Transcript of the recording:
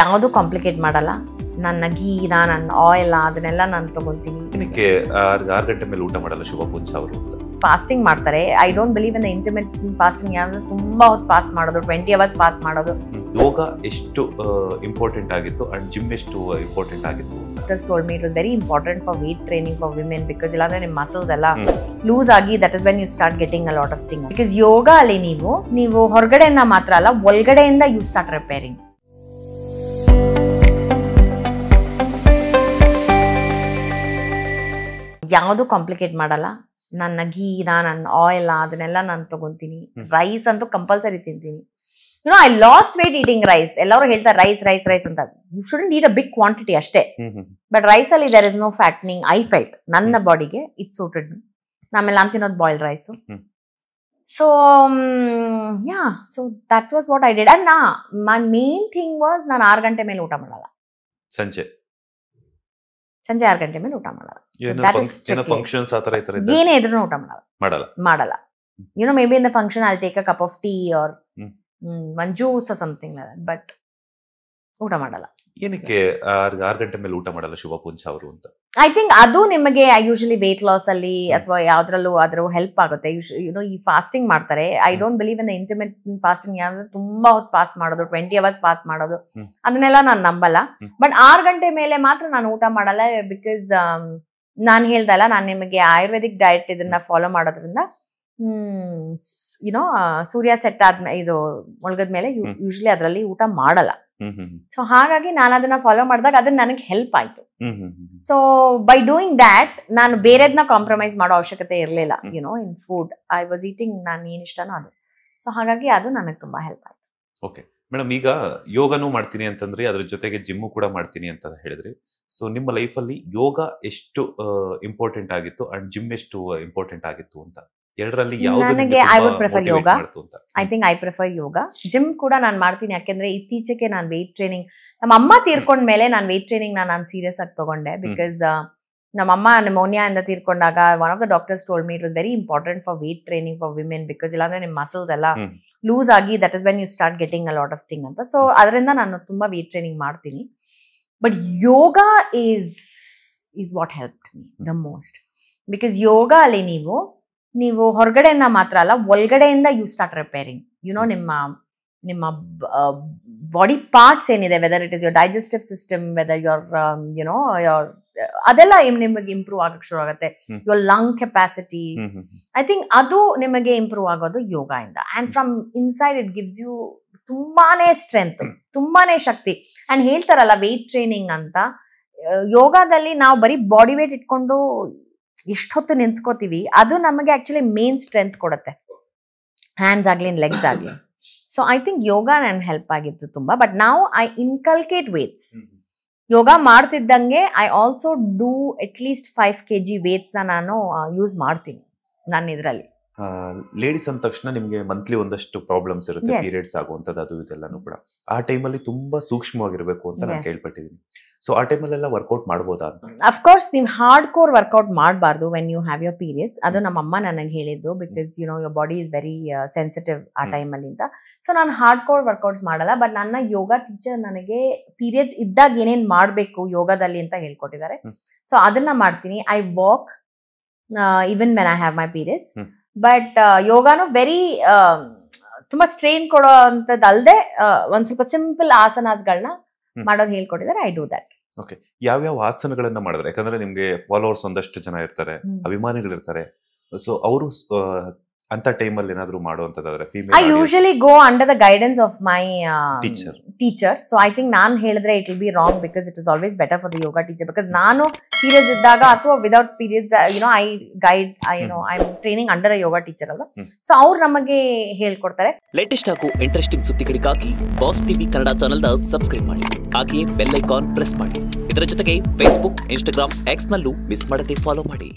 ಯಾವುದು ಕಾಂಪ್ಲಿಕೇಟ್ ಮಾಡಲ್ಲ. ನನ್ನ ಘೀನ ನನ್ನ ಆಯಿಲ್ ಅದನ್ನೆಲ್ಲ ನಾನು ತಗೊಂತೀನಿ. ಏನಕ್ಕೆ 6 ಗಂಟೆ ಮೇಲೆ ಊಟ ಮಾಡಲ್ಲ ಶುಭ ಪೂಂಚ ಅವರು ಅಂತ? ಫಾಸ್ಟಿಂಗ್ ಮಾಡ್ತಾರೆ. I don't believe in the intermittent fasting. ಯಾರು ತುಂಬಾ ಹೊತ್ತು ಫಾಸ್ಟ್ ಮಾಡೋದು, 20 hours ಫಾಸ್ಟ್ ಮಾಡೋದು. ಯೋಗ ಎಷ್ಟು ಇಂಪಾರ್ಟೆಂಟ್ ಆಗಿತ್ತು ಅಂಡ್ ಜಿಮ್ ಎಷ್ಟು ಇಂಪಾರ್ಟೆಂಟ್ ಆಗಿತ್ತು? Doctors told me it was very important for weight training for women because ಇಲ್ಲಾಂದ್ರೆ ನಿಮ್ಮ ಮಸಲ್ಸ್ ಎಲ್ಲ ಲೂಸ್ ಆಗಿ that is when you start getting a lot of things. Because ಯೋಗ ಅಲ್ಲಿ ನೀವು ಹೊರಗಡೆಯಿಂದ ಮಾತ್ರ ಅಲ್ಲ, ಒಳಗಡೆಯಿಂದ you start repairing. ಯಾವುದು ಕಾಂಪ್ಲಿಕೇಟ್ ಮಾಡಲ್ಲ. ನನ್ನ ಘೀನ ನನ್ನ ಆಯಿಲ್ ಅದನ್ನೆಲ್ಲ ನಾನು ತಗೊಂತೀನಿ. ರೈಸ್ ಅಂತೂ ಕಂಪಲ್ಸರಿ ತಿಂತೀನಿ. I lost weight eating rice. ಎಲ್ಲರೂ ಹೇಳ್ತಾರೆ ರೈಸ್ ಅಂತ. You shouldn't eat a big quantity ಅಷ್ಟೇ. ಬಟ್ ರೈಸ್ ಅಲ್ಲಿ there is no fattening. I felt ನನ್ನ ಬಾಡಿಗೆ ಇಟ್ ಸೂಟೆಡ್ ಮಿ. ಆಮೇಲೆ ನಾನು ತಿನ್ನೋದು boiled rice. So so that was what I did. And my main thing was ನಾನು 6 ಗಂಟೆ ಮೇಲೆ ಊಟ ಮಾಡಲ್ಲ. ಸಂಜೆ 6 ಗಂಟೆ ಮೇಲೆ ೂಟ ಮಾಡಲ್ಲ. ಏನೇ ಇದ್ರೂ ಊಟ ಮಾಡಲ್ಲ. Maybe in the function I take a cup of tea or one juice or something like that, but ಊಟ ಮಾಡಲ್ಲ. ಏನಕ್ಕೆ 6 ಗಂಟೆ ಮೇಲೆ ಊಟ ಮಾಡಲ್ಲ ಶುಭ ಪೂಂಚ ಅವರು ಅಂತ? ಐ ಥಿಂಕ್ ಅದು ನಿಮಗೆ ಯೂಶಲಿ ವೇಟ್ ಲಾಸ್ ಅಲ್ಲಿ ಅಥವಾ ಯಾವ್ದ್ರಲ್ಲೂ ಆದ್ರೂ ಹೆಲ್ಪ್ ಆಗುತ್ತೆ. ಈ ಫಾಸ್ಟಿಂಗ್ ಮಾಡ್ತಾರೆ. I don't believe in the intermittent fasting. ಯಾವ್ದು ತುಂಬಾ ಹೊತ್ತು ಫಾಸ್ಟ್ ಮಾಡೋದು, 20 hours ಫಾಸ್ಟ್ ಮಾಡೋದು, ಅದನ್ನೆಲ್ಲ ನಾನು ನಂಬಲ್ಲ. ಬಟ್ 6 ಗಂಟೆ ಮೇಲೆ ಮಾತ್ರ ನಾನು ಊಟ ಮಾಡಲ್ಲ. ಬಿಕಾಸ್ ನಾನು ಹೇಳ್ದಲ್ಲ, ನಾನು ನಿಮಗೆ ಆಯುರ್ವೇದಿಕ್ ಡಯಟ್ ಇದನ್ನ ಫಾಲೋ ಮಾಡೋದ್ರಿಂದ ಸೂರ್ಯ ಸೆಟ್ ಆದ್ಮೇಲೆ ಇದು ಮುಳುಗದ್ಮೇಲೆ ಯೂಶಲಿ ಅದರಲ್ಲಿ ಊಟ ಮಾಡಲ್ಲ. ಸೊ ಹಾಗಾಗಿ ನಾನು ಅದನ್ನ ಫಾಲೋ ಮಾಡಿದಾಗ ಅದನ್ನ ನನಗೆ ಹೆಲ್ಪ್ ಆಯ್ತು. ಸೊ ಬೈ ಡೂಯಿಂಗ್ ದ್ಯಾಟ್ ನಾನು ಬೇರೆದ್ನ ಕಾಂಪ್ರಮೈಸ್ ಮಾಡೋ ಅವಶ್ಯಕತೆ ಇರಲಿಲ್ಲ. In food I was eating ನಾನು ಏನ್ ಇಷ್ಟನೋ ಅದು. ಸೊ ಹಾಗಾಗಿ ಅದು ನನಗೆ ತುಂಬಾ ಹೆಲ್ಪ್ ಆಯ್ತು. ಓಕೆ ಮೇಡಮ್, ಈಗ ಯೋಗನೂ ಮಾಡ್ತೀನಿ ಅಂತಂದ್ರಿ, ಅದ್ರ ಜೊತೆಗೆ ಜಿಮ್ಮು ಕೂಡ ಮಾಡ್ತೀನಿ ಅಂತ ಹೇಳಿದ್ರಿ. ಸೊ ನಿಮ್ಮ ಲೈಫಲ್ಲಿ ಯೋಗ ಎಷ್ಟು ಇಂಪಾರ್ಟೆಂಟ್ ಆಗಿತ್ತು ಅಂಡ್ ಜಿಮ್ ಎಷ್ಟು ಇಂಪಾರ್ಟೆಂಟ್ ಆಗಿತ್ತು ಅಂತ? ಎರಡರಲ್ಲಿ ನನಗೆ I would prefer yoga. I think I prefer yoga. Gym ಕೂಡ ನಾನು ಮಾಡ್ತೀನಿ. ಯಾಕೆಂದ್ರೆ ಇತ್ತೀಚೆಗೆ ನಾನು ವೇಟ್ ಟ್ರೈನಿಂಗ್, ನಮ್ಮ ಅಮ್ಮ ತೀರ್ಕೊಂಡ್ಮೇಲೆ ನಾನು ವೇಟ್ ಟ್ರೈನಿಂಗ್ ನಾನು ಸೀರಿಯಸ್ ಆಗಿ ತಗೊಂಡೆ. ಬಿಕಾಸ್ ನಮ್ಮಮ್ಮ ನಿಮೋನಿಯಾ ಇಂದ ತೀರ್ಕೊಂಡಾಗ one of the doctors told me it was very important for weight training for women. Because ಇಲ್ಲಾಂದ್ರೆ ನಿಮ್ಮ ಮಸಲ್ಸ್ ಎಲ್ಲ ಲೂಸ್ ಆಗಿ that is when you start getting a lot of thing ಅಂತ. ಸೊ ಅದರಿಂದ ನಾನು ತುಂಬಾ ವೇಟ್ ಟ್ರೈನಿಂಗ್ ಮಾಡ್ತೀನಿ. But yoga is what help me the most. Because yoga ಅಲ್ಲಿ ನೀವು ಹೊರಗಡೆಯಿಂದ ಮಾತ್ರ ಅಲ್ಲ, ಒಳಗಡೆಯಿಂದ ಯು ಸ್ಟಾರ್ಟ್ ರಿಪೇರಿಂಗ್. ನಿಮ್ಮ ಬಾಡಿ ಪಾರ್ಟ್ಸ್ ಏನಿದೆ, whether it is your digestive system, whether your ಅದೆಲ್ಲ ನಿಮಗೆ ಇಂಪ್ರೂವ್ ಆಗಕ್ಕೆ ಶುರು ಆಗುತ್ತೆ. Your lung capacity, I think ಅದು ನಿಮಗೆ ಇಂಪ್ರೂವ್ ಆಗೋದು ಯೋಗ ಇಂದ. And from inside it gives you ತುಂಬಾನೇ ಸ್ಟ್ರೆಂತ್, ತುಂಬಾನೇ ಶಕ್ತಿ. ಅಂಡ್ ಹೇಳ್ತಾರಲ್ಲ ವೇಟ್ ಟ್ರೈನಿಂಗ್ ಅಂತ, ಯೋಗದಲ್ಲಿ ನಾವು ಬರೀ ಬಾಡಿ ವೇಟ್ ಇಟ್ಕೊಂಡು ಎಷ್ಟೊತ್ತು ನಿಂತ್ಕೋತೀವಿ, ಅದು ನಮಗೆ ಆಕ್ಚುಲಿ ಮೇನ್ ಸ್ಟ್ರೆಂತ್ ಕೊಡುತ್ತೆ, ಹ್ಯಾಂಡ್ಸ್ ಆಗ್ಲಿ ಲೆಗ್ಸ್ ಆಗ್ಲಿ. ಸೊ ಐ ಥಿಂಕ್ ಯೋಗ ನನ್ ಹೆಲ್ಪ್ ಆಗಿತ್ತು ತುಂಬಾ. ಬಟ್ ನಾವು ಐ ಇನ್ಕಲ್ಕೇಟ್ ವೇಟ್ಸ್. ಯೋಗ ಮಾಡ್ತಿದ್ದಂಗೆ I also do at least 5 kg weights ನಾನು ಯೂಸ್ ಮಾಡ್ತೀನಿ ನನ್ನ ಇದರಲ್ಲಿ. ಲೇಡೀಸ್ ಅಂದ ತಕ್ಷಣ ನಿಮ್ಗೆ ಮಂತ್ಲಿ ಒಂದಷ್ಟು ಪ್ರಾಬ್ಲಮ್ಸ್ ಇರುತ್ತೆ, ಪೀರಿಯಡ್ಸ್ ಆಗುವಂತದ್ದು, ಅದು ಇದೆಲ್ಲಾನು ಕೂಡ. ಆ ಟೈಮಲ್ಲಿ ತುಂಬಾ ಸೂಕ್ಷ್ಮವಾಗಿರ್ಬೇಕು ಅಂತ ನಾನು ಕೇಳ್ಪಟ್ಟಿದ್ದೀನಿ. ಸೊ ಆ ಟೈಮಲ್ಲೆಲ್ಲ ವರ್ಕೌಟ್ ಮಾಡ್ಬೋದಾ? ಅಫ್ಕೋರ್ಸ್ ನೀವು ಹಾರ್ಡ್ ಕೋರ್ ವರ್ಕೌಟ್ ಮಾಡಬಾರ್ದು when you have your periods. ಅದು ನಮ್ಮ ಅಮ್ಮ ನನಗೆ ಹೇಳಿದ್ದು. Because your body is very sensitive ಆ ಟೈಮಲ್ಲಿ ಅಂತ. ಸೊ ನಾನು ಹಾರ್ಡ್ ಕೋರ್ ವರ್ಕೌಟ್ಸ್ ಮಾಡಲ್ಲ. ಬಟ್ ನನ್ನ ಯೋಗ ಟೀಚರ್ ನನಗೆ ಪೀರಿಯಡ್ಸ್ ಇದ್ದಾಗ ಏನೇನು ಮಾಡಬೇಕು ಯೋಗದಲ್ಲಿ ಅಂತ ಹೇಳ್ಕೊಟ್ಟಿದ್ದಾರೆ. ಸೊ ಅದನ್ನ ಮಾಡ್ತೀನಿ. I walk even when I have my periods. But ಯೋಗಾನು ವೆರಿ ತುಂಬಾ ಸ್ಟ್ರೈನ್ ಕೊಡೋ ಅಂತದ್ದು ಅಲ್ಲದೆ ಒಂದ್ ಸ್ವಲ್ಪ ಸಿಂಪಲ್ ಆಸನಾಸ್ಗಳನ್ನ ಮಾಡೋದು ಹೇಳ್ಕೊಟ್ಟಿದ್ದಾರೆ. I do that. ಓಕೆ, ಯಾವ್ಯಾವ ಆಸನಗಳನ್ನ ಮಾಡಿದ್ರೆ? ಯಾಕಂದ್ರೆ ನಿಮ್ಗೆ ಫಾಲೋವರ್ಸ್ ಒಂದಷ್ಟು ಜನ ಇರ್ತಾರೆ, ಅಭಿಮಾನಿಗಳಿರ್ತಾರೆ. ಸೊ ಅವರು ಅಂತ ಟೈಮಲ್ಲಿ ಏನಾದ್ರು ಮಾಡುವಂತದಾದ್ರೆ I usually go under the guidance of my teacher. So I think ನಾನು ಹೇಳಿದ್ರೆ it will be wrong because it is always better for the yoga teacher. Because ನಾನು ಪೀರಿಯಡ್ಸ್ ಇದ್ದಾಗ ಅಥವಾ without periods I guide I am training under a yoga teacher ಅಲ್ಲ. So ಅವ್ರು ನಮಗೆ ಹೇಳ್ಕೊಡ್ತಾರೆ. Latest ಹಾಗೂ ಇಂಟ್ರೆಸ್ಟಿಂಗ್ ಸುದ್ದಿಗಳಿಗಾಗಿ ಬಾಸ್ ಟಿವಿ ಕನ್ನಡ ಚಾನೆಲ್ ನ ಸಬ್ಸ್ಕ್ರೈಬ್ ಮಾಡಿ, ಹಾಗೆಯೇ ಬೆಲ್ ಐಕಾನ್ ಪ್ರೆಸ್ ಮಾಡಿ. ಇದರ ಜೊತೆಗೆ ಫೇಸ್ಬುಕ್, ಇನ್ಸ್ಟಾಗ್ರಾಮ್, ಎಕ್ಸ್ ನಲ್ಲೂ ಮಿಸ್ ಮಾಡದೆ ಫಾಲೋ ಮಾಡಿ.